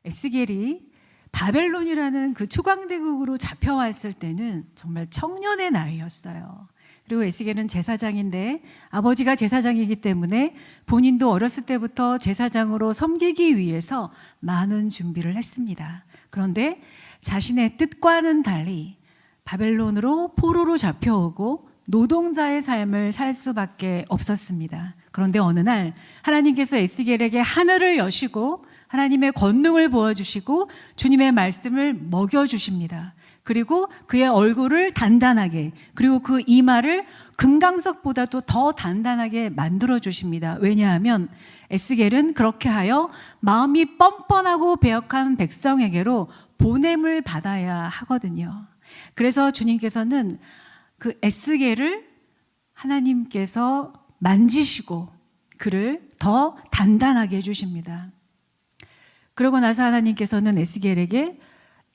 에스겔이 바벨론이라는 그 초강대국으로 잡혀왔을 때는 정말 청년의 나이였어요. 그리고 에스겔은 제사장인데 아버지가 제사장이기 때문에 본인도 어렸을 때부터 제사장으로 섬기기 위해서 많은 준비를 했습니다. 그런데 자신의 뜻과는 달리 바벨론으로 포로로 잡혀오고 노동자의 삶을 살 수밖에 없었습니다. 그런데 어느 날 하나님께서 에스겔에게 하늘을 여시고 하나님의 권능을 보여주시고 주님의 말씀을 먹여주십니다. 그리고 그의 얼굴을 단단하게, 그리고 그 이마를 금강석보다도 더 단단하게 만들어주십니다. 왜냐하면 에스겔은 그렇게 하여 마음이 뻔뻔하고 배역한 백성에게로 보냄을 받아야 하거든요. 그래서 주님께서는 그 에스겔을 하나님께서 만지시고 그를 더 단단하게 해주십니다. 그러고 나서 하나님께서는 에스겔에게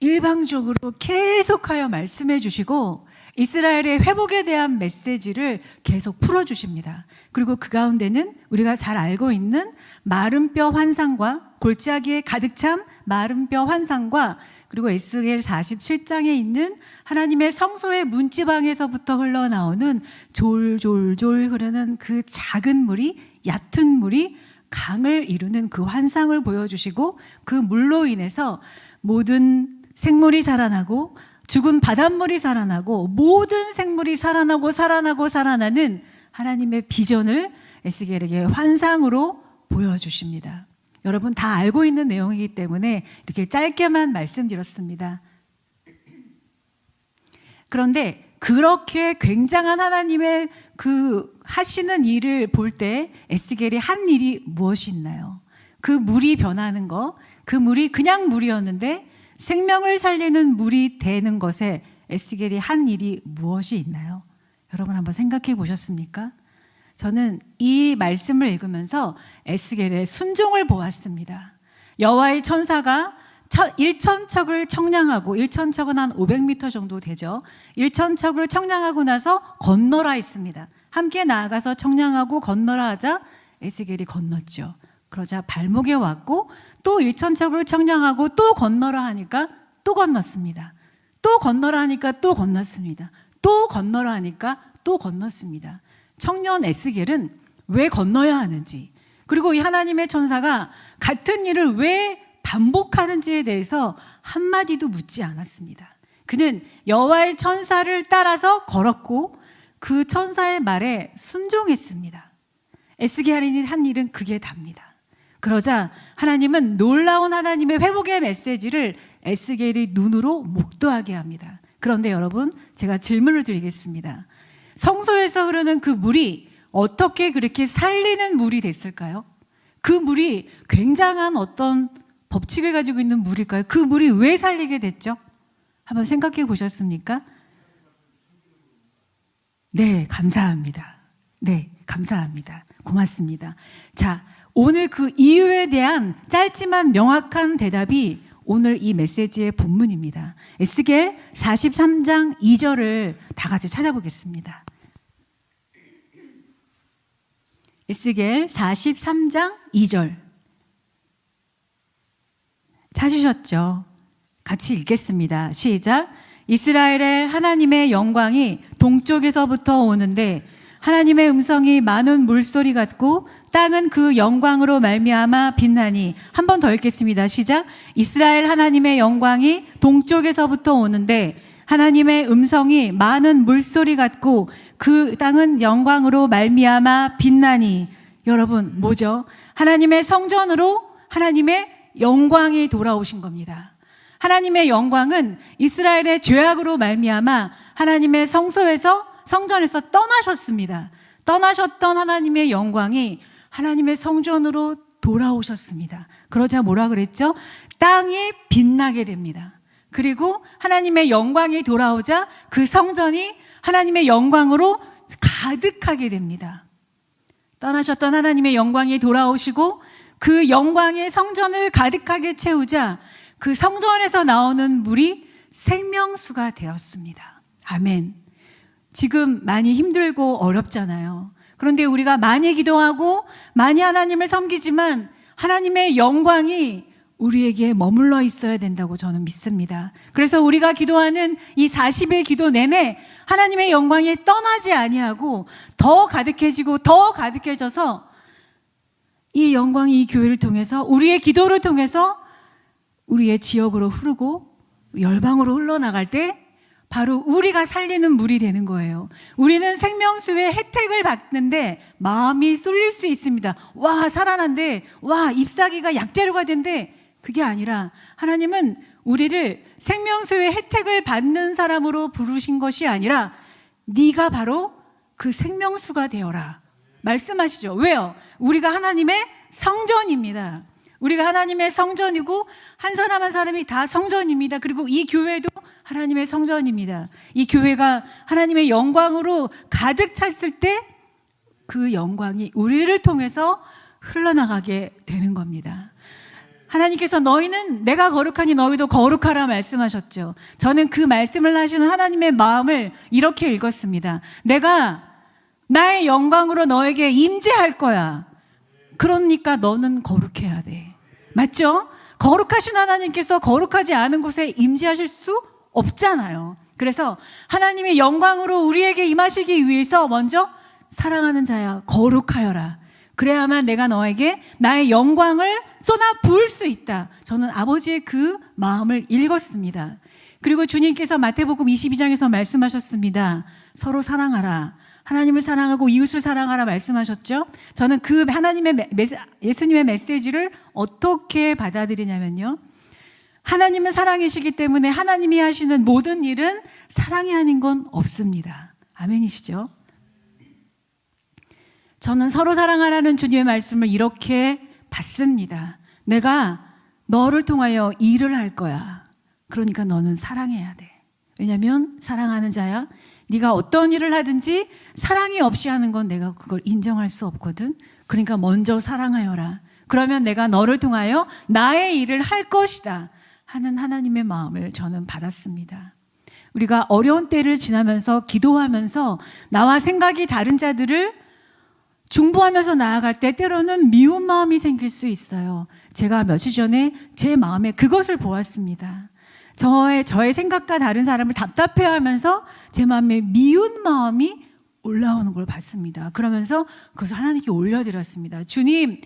일방적으로 계속하여 말씀해 주시고 이스라엘의 회복에 대한 메시지를 계속 풀어주십니다. 그리고 그 가운데는 우리가 잘 알고 있는 마른 뼈 환상과 골짜기에 가득 찬 마른 뼈 환상과 그리고 에스겔 47장에 있는 하나님의 성소의 문지방에서부터 흘러나오는 졸졸졸 흐르는 그 작은 물이, 얕은 물이 강을 이루는 그 환상을 보여주시고 그 물로 인해서 모든 생물이 살아나고 죽은 바닷물이 살아나고 모든 생물이 살아나는 하나님의 비전을 에스겔에게 환상으로 보여주십니다. 여러분 다 알고 있는 내용이기 때문에 이렇게 짧게만 말씀드렸습니다. 그런데 그렇게 굉장한 하나님의 그 하시는 일을 볼 때 에스겔이 한 일이 무엇이 있나요? 그 물이 변하는 거, 그 물이 그냥 물이었는데 생명을 살리는 물이 되는 것에 에스겔이 한 일이 무엇이 있나요? 여러분 한번 생각해 보셨습니까? 저는 이 말씀을 읽으면서 에스겔의 순종을 보았습니다. 여호와의 천사가 1,000척을 청량하고, 1,000척은 한 500m 정도 되죠. 1,000척을 청량하고 나서 건너라 했습니다. 함께 나아가서 청량하고 건너라 하자 에스겔이 건넜죠. 그러자 발목에 왔고 또 1,000척을 청량하고 또 건너라 하니까 또 건넜습니다. 또 건너라 하니까 또 건넜습니다. 또 건너라 하니까 또 건넜습니다. 청년 에스겔은 왜 건너야 하는지, 그리고 이 하나님의 천사가 같은 일을 왜 반복하는지에 대해서 한마디도 묻지 않았습니다. 그는 여호와의 천사를 따라서 걸었고 그 천사의 말에 순종했습니다. 에스겔이 한 일은 그게 답니다. 그러자 하나님은 놀라운 하나님의 회복의 메시지를 에스겔이 눈으로 목도하게 합니다. 그런데 여러분, 제가 질문을 드리겠습니다. 성소에서 흐르는 그 물이 어떻게 그렇게 살리는 물이 됐을까요? 그 물이 굉장한 어떤 법칙을 가지고 있는 물일까요? 그 물이 왜 살리게 됐죠? 한번 생각해 보셨습니까? 네, 감사합니다. 네, 감사합니다. 고맙습니다. 자, 오늘 그 이유에 대한 짧지만 명확한 대답이 오늘 이 메시지의 본문입니다. 에스겔 43장 2절을 다 같이 찾아보겠습니다. 에스겔 43장 2절 찾으셨죠? 같이 읽겠습니다. 시작. 이스라엘의 하나님의 영광이 동쪽에서부터 오는데 하나님의 음성이 많은 물소리 같고 땅은 그 영광으로 말미암아 빛나니. 한 번 더 읽겠습니다. 시작. 이스라엘 하나님의 영광이 동쪽에서부터 오는데 하나님의 음성이 많은 물소리 같고 그 땅은 영광으로 말미암아 빛나니. 여러분, 뭐죠? 하나님의 성전으로 하나님의 영광이 돌아오신 겁니다. 하나님의 영광은 이스라엘의 죄악으로 말미암아 하나님의 성전에서 떠나셨습니다. 떠나셨던 하나님의 영광이 하나님의 성전으로 돌아오셨습니다. 그러자 뭐라 그랬죠? 땅이 빛나게 됩니다. 그리고 하나님의 영광이 돌아오자 그 성전이 하나님의 영광으로 가득하게 됩니다. 떠나셨던 하나님의 영광이 돌아오시고 그 영광의 성전을 가득하게 채우자 그 성전에서 나오는 물이 생명수가 되었습니다. 아멘. 지금 많이 힘들고 어렵잖아요. 그런데 우리가 많이 기도하고 많이 하나님을 섬기지만 하나님의 영광이 우리에게 머물러 있어야 된다고 저는 믿습니다. 그래서 우리가 기도하는 이 40일 기도 내내 하나님의 영광이 떠나지 아니하고 더 가득해지고 더 가득해져서 이 영광이 이 교회를 통해서 우리의 기도를 통해서 우리의 지역으로 흐르고 열방으로 흘러나갈 때 바로 우리가 살리는 물이 되는 거예요. 우리는 생명수의 혜택을 받는데 마음이 쏠릴 수 있습니다. 와, 살아난데, 와, 잎사귀가 약재료가 된대. 그게 아니라 하나님은 우리를 생명수의 혜택을 받는 사람으로 부르신 것이 아니라 네가 바로 그 생명수가 되어라 말씀하시죠. 왜요? 우리가 하나님의 성전입니다. 우리가 하나님의 성전이고 한 사람 한 사람이 다 성전입니다. 그리고 이 교회도 하나님의 성전입니다. 이 교회가 하나님의 영광으로 가득 찼을 때 그 영광이 우리를 통해서 흘러나가게 되는 겁니다. 하나님께서 너희는 내가 거룩하니 너희도 거룩하라 말씀하셨죠. 저는 그 말씀을 하시는 하나님의 마음을 이렇게 읽었습니다. 내가 나의 영광으로 너에게 임재할 거야. 그러니까 너는 거룩해야 돼. 맞죠? 거룩하신 하나님께서 거룩하지 않은 곳에 임재하실 수 없잖아요. 그래서 하나님의 영광으로 우리에게 임하시기 위해서 먼저 사랑하는 자야 거룩하여라. 그래야만 내가 너에게 나의 영광을 쏟아 부을 수 있다. 저는 아버지의 그 마음을 읽었습니다. 그리고 주님께서 마태복음 22장에서 말씀하셨습니다. 서로 사랑하라. 하나님을 사랑하고 이웃을 사랑하라 말씀하셨죠. 저는 그 하나님의 예수님의 메시지를 어떻게 받아들이냐면요. 하나님은 사랑이시기 때문에 하나님이 하시는 모든 일은 사랑이 아닌 건 없습니다. 아멘이시죠? 저는 서로 사랑하라는 주님의 말씀을 이렇게 받습니다. 내가 너를 통하여 일을 할 거야. 그러니까 너는 사랑해야 돼. 왜냐하면 사랑하는 자야. 네가 어떤 일을 하든지 사랑이 없이 하는 건 내가 그걸 인정할 수 없거든. 그러니까 먼저 사랑하여라. 그러면 내가 너를 통하여 나의 일을 할 것이다 하는 하나님의 마음을 저는 받았습니다. 우리가 어려운 때를 지나면서 기도하면서 나와 생각이 다른 자들을 중보하면서 나아갈 때 때로는 미운 마음이 생길 수 있어요. 제가 며칠 전에 제 마음에 그것을 보았습니다. 저의 생각과 다른 사람을 답답해하면서 제 마음에 미운 마음이 올라오는 걸 봤습니다. 그러면서 그것을 하나님께 올려드렸습니다. 주님,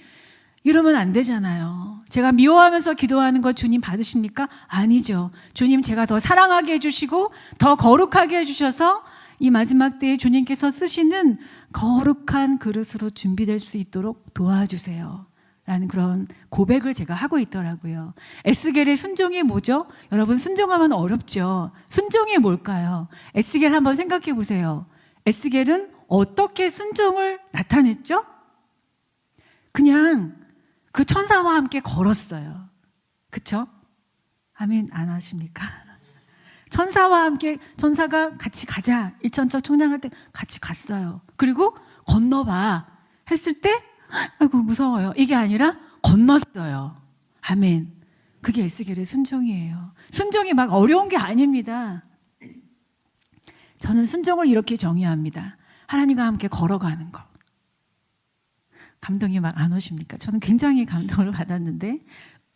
이러면 안 되잖아요. 제가 미워하면서 기도하는 거 주님 받으십니까? 아니죠. 주님, 제가 더 사랑하게 해주시고 더 거룩하게 해주셔서 이 마지막 때에 주님께서 쓰시는 거룩한 그릇으로 준비될 수 있도록 도와주세요 라는 그런 고백을 제가 하고 있더라고요. 에스겔의 순종이 뭐죠? 여러분, 순종하면 어렵죠. 순종이 뭘까요? 에스겔 한번 생각해 보세요. 에스겔은 어떻게 순종을 나타냈죠? 그냥 그 천사와 함께 걸었어요. 그쵸? 아멘 안 하십니까? 천사와 함께, 천사가 같이 가자. 일천처 총장할 때 같이 갔어요. 그리고 건너봐 했을 때 아이고 무서워요. 이게 아니라 건넜어요. 아멘. 그게 에스겔의 순종이에요. 순종이 막 어려운 게 아닙니다. 저는 순종을 이렇게 정의합니다. 하나님과 함께 걸어가는 거. 감동이 막 안 오십니까? 저는 굉장히 감동을 받았는데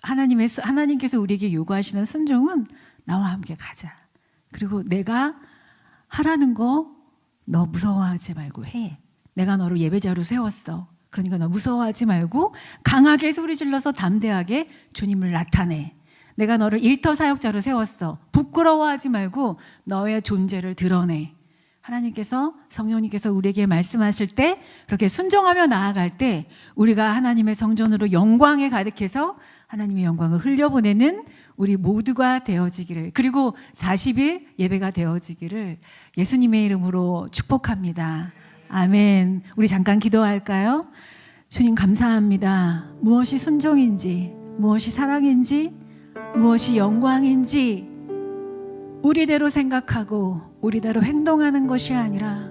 하나님께서 우리에게 요구하시는 순종은 나와 함께 가자. 그리고 내가 하라는 거 너 무서워하지 말고 해. 내가 너를 예배자로 세웠어. 그러니까 너 무서워하지 말고 강하게 소리질러서 담대하게 주님을 나타내. 내가 너를 일터 사역자로 세웠어. 부끄러워하지 말고 너의 존재를 드러내. 하나님께서, 성령님께서 우리에게 말씀하실 때 그렇게 순종하며 나아갈 때 우리가 하나님의 성전으로 영광에 가득해서 하나님의 영광을 흘려보내는 우리 모두가 되어지기를, 그리고 40일 예배가 되어지기를 예수님의 이름으로 축복합니다. 아멘. 우리 잠깐 기도할까요? 주님 감사합니다. 무엇이 순종인지, 무엇이 사랑인지, 무엇이 영광인지 우리대로 생각하고 우리대로 행동하는 것이 아니라,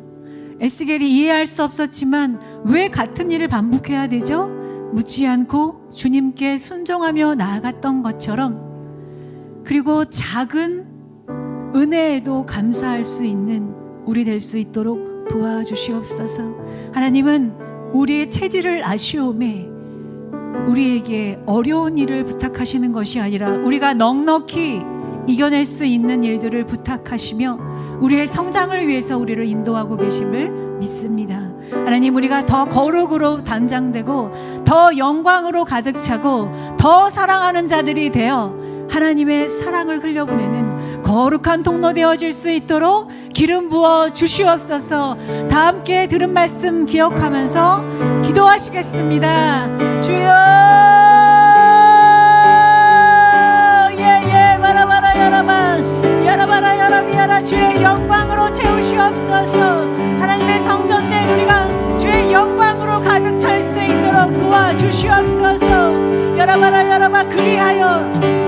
에스겔이 이해할 수 없었지만 왜 같은 일을 반복해야 되죠? 묻지 않고 주님께 순종하며 나아갔던 것처럼, 그리고 작은 은혜에도 감사할 수 있는 우리 될 수 있도록 도와주시옵소서. 하나님은 우리의 체질을 아시오매 우리에게 어려운 일을 부탁하시는 것이 아니라 우리가 넉넉히 이겨낼 수 있는 일들을 부탁하시며 우리의 성장을 위해서 우리를 인도하고 계심을 믿습니다. 하나님, 우리가 더 거룩으로 단장되고 더 영광으로 가득 차고 더 사랑하는 자들이 되어 하나님의 사랑을 흘려보내는 거룩한 통로 되어질 수 있도록 기름 부어 주시옵소서. 다 함께 들은 말씀 기억하면서 기도하시겠습니다. 주여, 예예, 마라마라 야라만, 야라마라 야라미야라, 주의 영광으로 채우시옵소서. 하나님의 성전된 우리가 주의 영광으로 가득 찰 수 있도록 도와주시옵소서. 야라마라 야라마, 그리하여